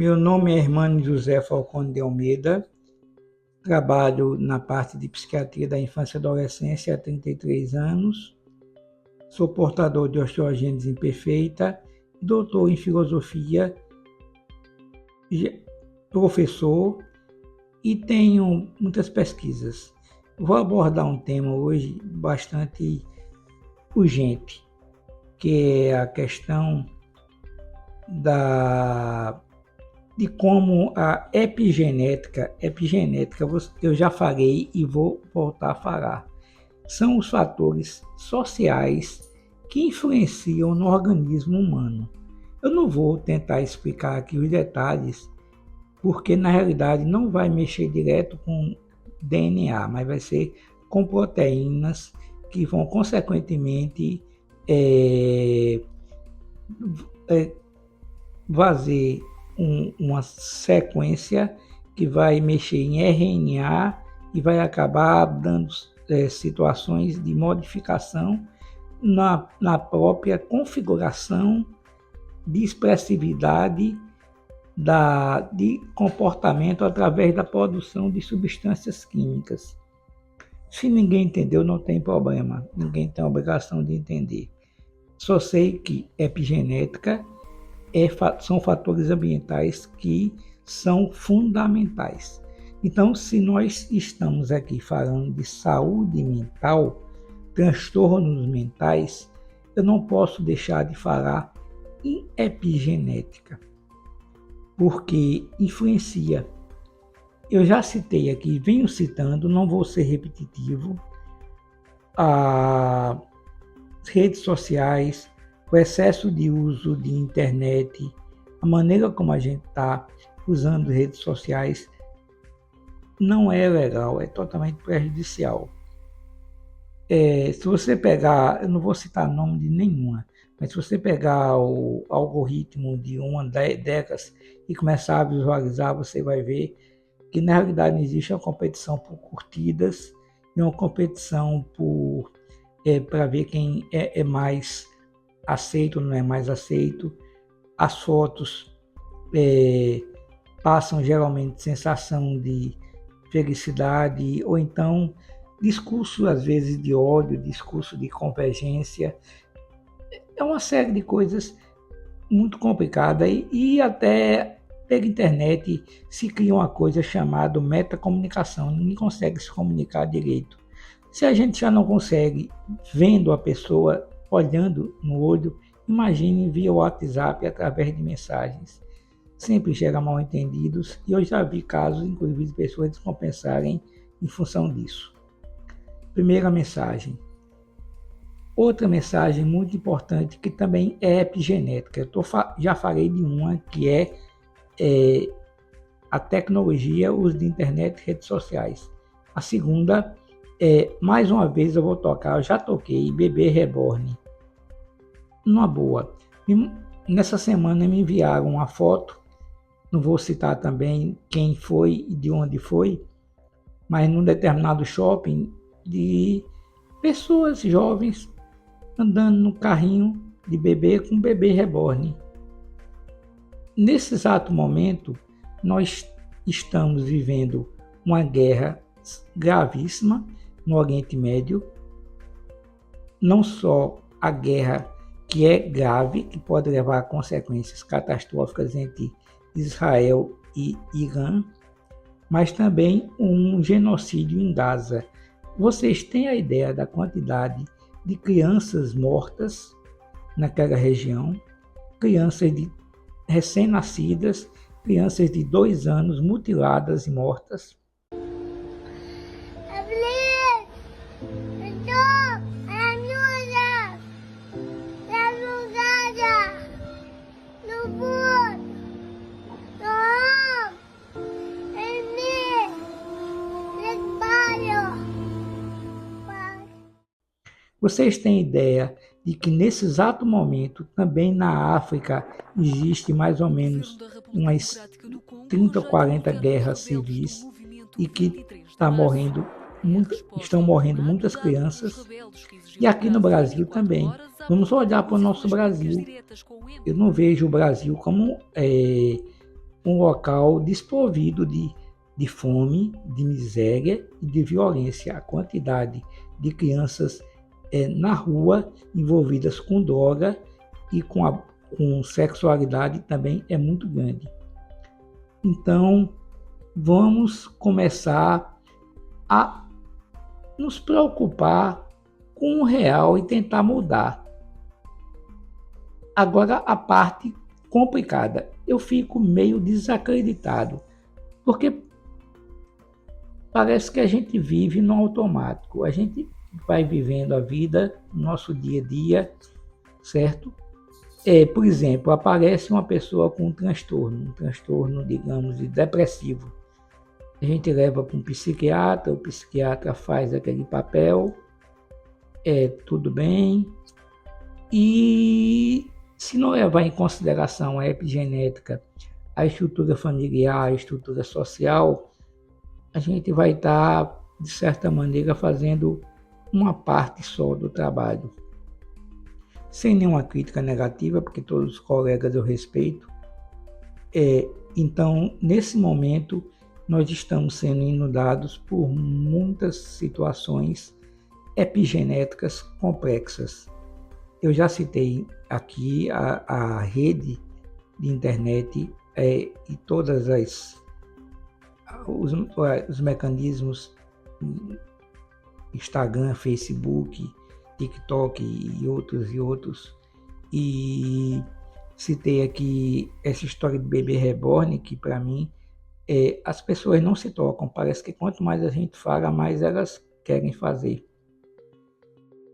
Meu nome é Hermano José Falcone de Almeida, trabalho na parte de psiquiatria da infância e adolescência há 33 anos, sou portador de osteogênese imperfeita, doutor em filosofia, professor e tenho muitas pesquisas. Vou abordar um tema hoje bastante urgente, que é a questão de como a epigenética eu já falei e vou voltar a falar, são os fatores sociais que influenciam no organismo humano. Eu não vou tentar explicar aqui os detalhes, porque na realidade não vai mexer direto com DNA, mas vai ser com proteínas que vão consequentemente fazer uma sequência que vai mexer em RNA e vai acabar dando situações de modificação na própria configuração de expressividade de comportamento através da produção de substâncias químicas. Se ninguém entendeu, não tem problema, ninguém tem a obrigação de entender. Só sei que epigenética são fatores ambientais que são fundamentais. Então, se nós estamos aqui falando de saúde mental, transtornos mentais, eu não posso deixar de falar em epigenética, porque influencia. Eu já citei aqui, venho citando, não vou ser repetitivo, as redes sociais, o excesso de uso de internet, a maneira como a gente está usando redes sociais não é legal, é totalmente prejudicial. Se você pegar, eu não vou citar nome de nenhuma, mas se você pegar o algoritmo de uma décadas e começar a visualizar, você vai ver que na realidade não existe uma competição por curtidas e uma competição para ver quem é mais aceito ou não é mais aceito. As fotos passam geralmente sensação de felicidade ou então discurso às vezes de ódio, discurso de convergência. É uma série de coisas muito complicada e até pela internet se cria uma coisa chamada metacomunicação. Ninguém consegue se comunicar direito. Se a gente já não consegue vendo a pessoa, olhando no olho, imagine via WhatsApp através de mensagens. Sempre gera mal entendidos e eu já vi casos, inclusive, de pessoas descompensarem em função disso. Primeira mensagem. Outra mensagem muito importante que também é epigenética. Já falei de uma que é a tecnologia, o uso de internet e redes sociais. A segunda mais uma vez eu vou tocar, eu já toquei, bebê reborn. Numa boa. Nessa semana me enviaram uma foto, não vou citar também quem foi e de onde foi, mas num determinado shopping de pessoas jovens andando no carrinho de bebê com bebê reborn. Nesse exato momento, nós estamos vivendo uma guerra gravíssima no Oriente Médio, não só a guerra que é grave, que pode levar a consequências catastróficas entre Israel e Irã, mas também um genocídio em Gaza. Vocês têm a ideia da quantidade de crianças mortas naquela região, crianças recém-nascidas, crianças de 2 anos mutiladas e mortas. Vocês têm ideia de que nesse exato momento, também na África, existe mais ou menos umas 30 ou 40 guerras civis e que estão morrendo muitas crianças. E aqui no Brasil também. Vamos olhar para o nosso Brasil. Eu não vejo o Brasil como um local desprovido de fome, de miséria e de violência. A quantidade de crianças na rua envolvidas com droga e com sexualidade também é muito grande. Então, vamos começar a nos preocupar com o real e tentar mudar. Agora, a parte complicada. Eu fico meio desacreditado, porque parece que a gente vive no automático. A gente vai vivendo a vida, nosso dia a dia, certo? Por exemplo, aparece uma pessoa com um transtorno, digamos, de depressivo. A gente leva para um psiquiatra, o psiquiatra faz aquele papel, tudo bem. E se não levar em consideração a epigenética, a estrutura familiar, a estrutura social, a gente vai estar, de certa maneira, fazendo uma parte só do trabalho. Sem nenhuma crítica negativa, porque todos os colegas eu respeito. Então, nesse momento, nós estamos sendo inundados por muitas situações epigenéticas complexas. Eu já citei aqui a rede de internet e todas os mecanismos Instagram, Facebook, TikTok e outros. E citei aqui essa história de bebê reborn, que para mim as pessoas não se tocam. Parece que quanto mais a gente fala, mais elas querem fazer.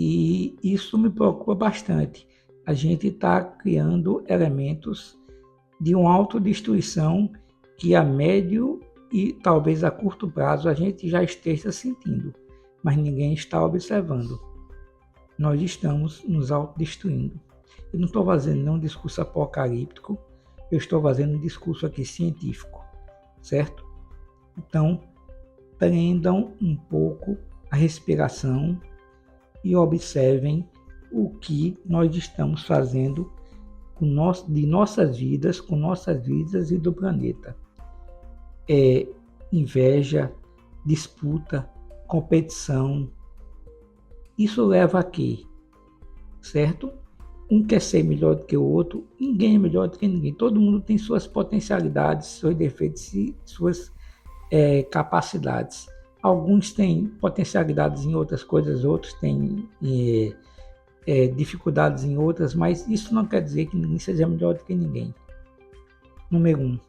E isso me preocupa bastante. A gente está criando elementos de uma autodestruição que a médio e talvez a curto prazo a gente já esteja sentindo, mas ninguém está observando. Nós estamos nos autodestruindo. Eu não estou fazendo nenhum discurso apocalíptico, eu estou fazendo um discurso aqui científico, certo? Então, prendam um pouco a respiração e observem o que nós estamos fazendo de nossas vidas, com nossas vidas e do planeta. Inveja, disputa, competição. Isso leva a quê? Certo? Um quer ser melhor do que o outro, ninguém é melhor do que ninguém. Todo mundo tem suas potencialidades, seus defeitos e suas capacidades. Alguns têm potencialidades em outras coisas, outros têm dificuldades em outras, mas isso não quer dizer que ninguém seja melhor do que ninguém. Número 1.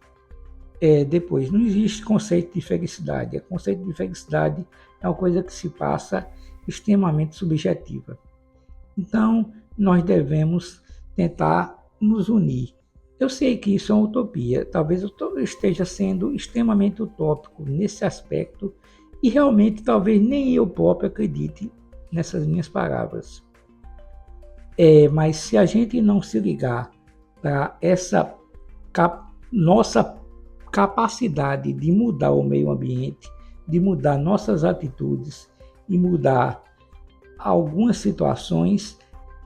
Depois, não existe conceito de felicidade. O conceito de felicidade é uma coisa que se passa extremamente subjetiva. Então, nós devemos tentar nos unir. Eu sei que isso é uma utopia, talvez eu esteja sendo extremamente utópico nesse aspecto e realmente talvez nem eu próprio acredite nessas minhas palavras. Mas se a gente não se ligar para essa nossa capacidade de mudar o meio ambiente, de mudar nossas atitudes e mudar algumas situações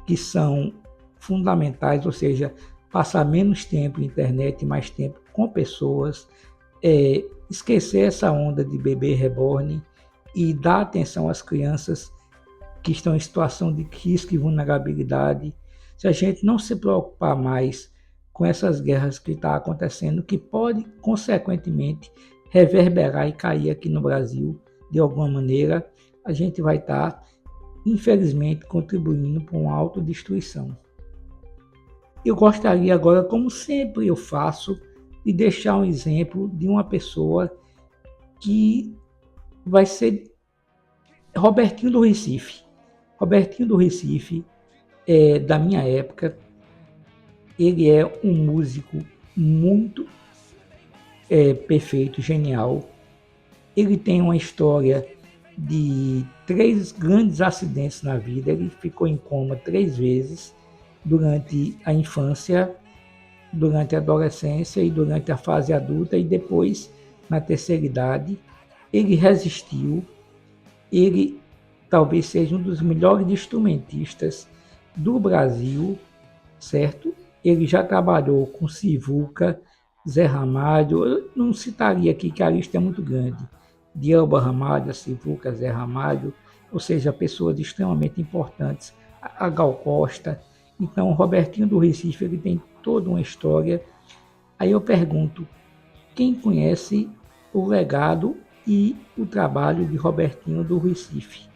que são fundamentais, ou seja, passar menos tempo na internet e mais tempo com pessoas, esquecer essa onda de bebê reborn e dar atenção às crianças que estão em situação de risco e vulnerabilidade. Se a gente não se preocupar mais com essas guerras que estão acontecendo, que pode, consequentemente, reverberar e cair aqui no Brasil, de alguma maneira, a gente vai estar, infelizmente, contribuindo para uma autodestruição. Eu gostaria agora, como sempre eu faço, de deixar um exemplo de uma pessoa que vai ser Robertinho do Recife. Robertinho do Recife é da minha época. Ele é um músico muito perfeito, genial. Ele tem uma história de 3 grandes acidentes na vida. Ele ficou em coma 3 vezes durante a infância, durante a adolescência e durante a fase adulta, e depois, na terceira idade. Ele resistiu. Ele talvez seja um dos melhores instrumentistas do Brasil, certo? Ele já trabalhou com Sivuca, Zé Ramalho, eu não citaria aqui que a lista é muito grande, de Elba Ramalho, a Sivuca, Zé Ramalho, ou seja, pessoas extremamente importantes, a Gal Costa. Então, o Robertinho do Recife, ele tem toda uma história. Aí eu pergunto, quem conhece o legado e o trabalho de Robertinho do Recife,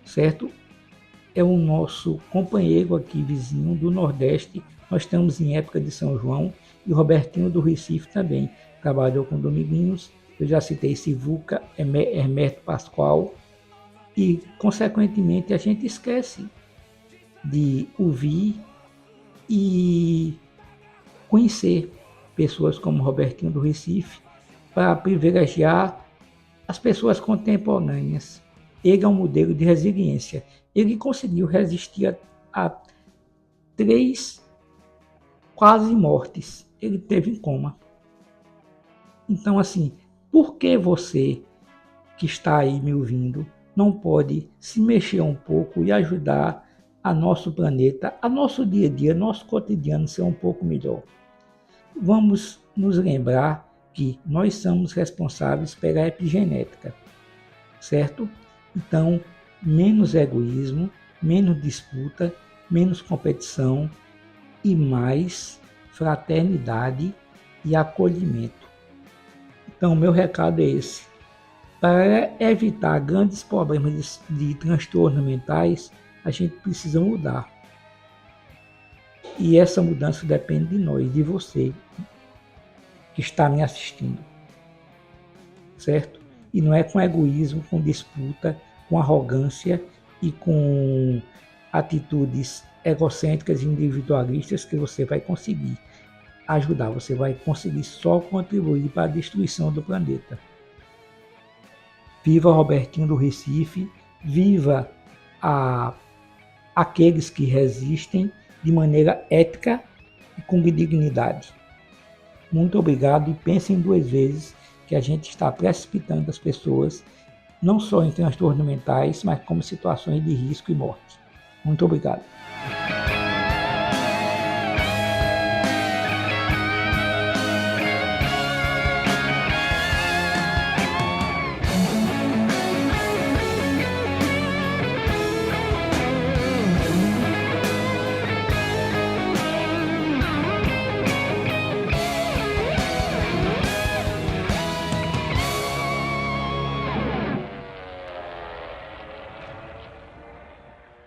certo? É o nosso companheiro aqui, vizinho do Nordeste. Nós estamos em época de São João e o Robertinho do Recife também trabalhou com Dominguinhos. Eu já citei Sivuca, Hermeto Pascoal e, consequentemente, a gente esquece de ouvir e conhecer pessoas como Robertinho do Recife para privilegiar as pessoas contemporâneas. Ele é um modelo de resiliência. Ele conseguiu resistir a 3 quase mortes. Ele teve em coma. Então, assim, por que você que está aí me ouvindo não pode se mexer um pouco e ajudar a nosso planeta, a nosso dia a dia, nosso cotidiano ser um pouco melhor? Vamos nos lembrar que nós somos responsáveis pela epigenética, certo? Então, menos egoísmo, menos disputa, menos competição e mais fraternidade e acolhimento. Então, meu recado é esse. Para evitar grandes problemas de transtornos mentais, a gente precisa mudar. E essa mudança depende de nós, de você que está me assistindo, certo? E não é com egoísmo, com disputa, com arrogância e com atitudes egocêntricas e individualistas que você vai conseguir ajudar, você vai conseguir só contribuir para a destruição do planeta. Viva Robertinho do Recife, viva aqueles que resistem de maneira ética e com dignidade. Muito obrigado e pensem 2 vezes que a gente está precipitando as pessoas não só em transtornos mentais, mas como situações de risco e morte. Muito obrigado.